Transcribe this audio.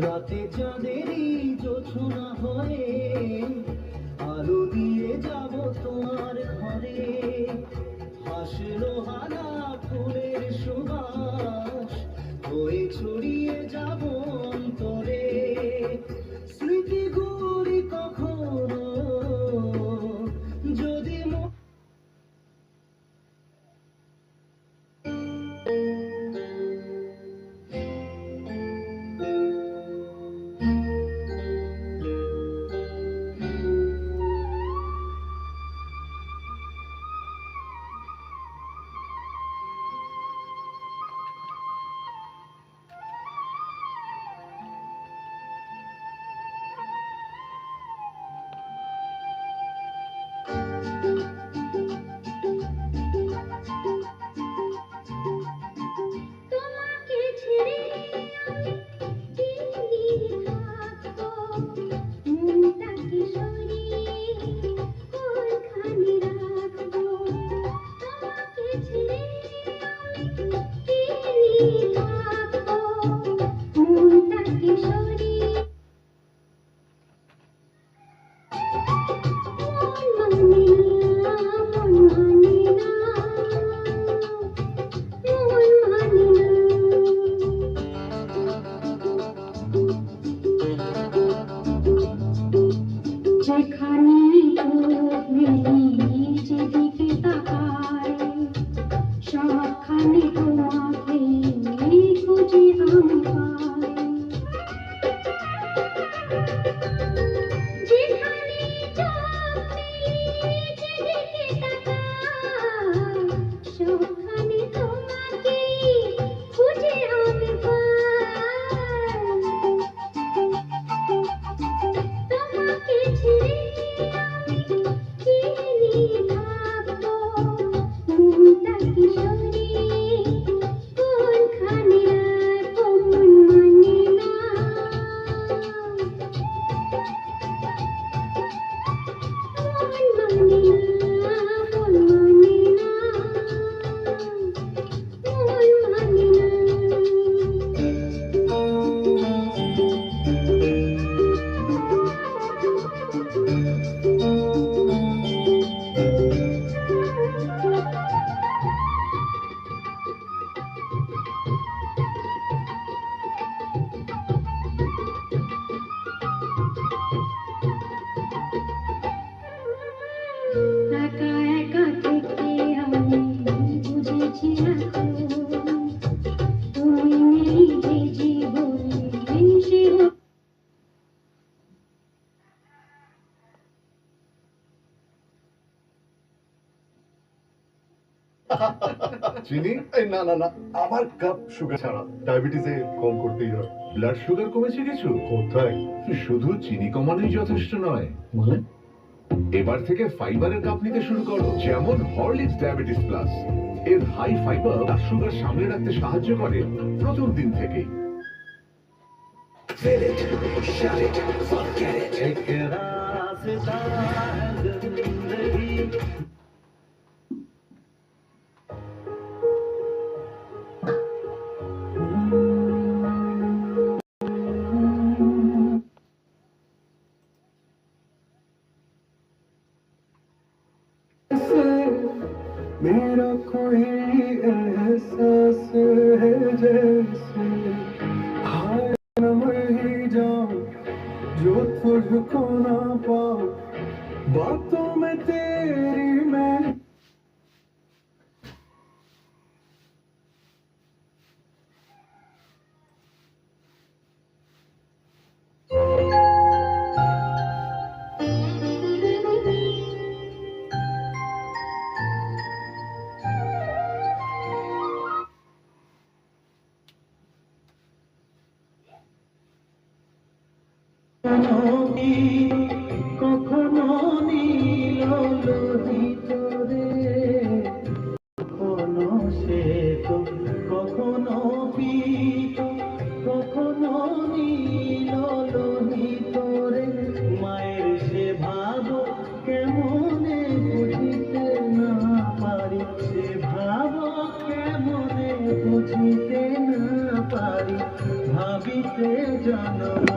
রাতে চাঁদেরই জোছনা হয়ে আলো দিয়ে যাব তোমার ঘরে। হাসলো হানা ফুলের সুবাস হয়ে ছড়িয়ে যাব অন্তরে। স্মৃতিগুলি কখনো যদি চিনি? না না না, আমার কাপ সুগার ছাড়া। ডায়াবেটিসে কম করতেই হয়। ব্লাড সুগার কমেছে কিছু? কোথায়? শুধু চিনি কমানোই যথেষ্ট নয়। মানে? এবার থেকে ফাইবারের কাপ নিতে শুরু করো, যেমন হরলিক্স ডায়াবেটিস প্লাস। এর হাই ফাইবার ব্লাড সুগার সামলে রাখতে সাহায্য করে প্রথম দিন থেকেই। Fill it, shut it, forget it. एक रास्ता है जिंदगी। मेरा कोई एहसास है जैसे हाय न मर ही जाऊं जो तुझको ना पाऊं बातों में तेरी मैं। কখনো নীল লোহিত রে, কখনো শ্বেত, কখনো পীত, কখনো নীল লোহিত রে। মায়ের সে ভাব কেমনে বুঝিতে না পারি, সে ভাব কেমনে বুঝিতে না পারি। ভাবিতে জনম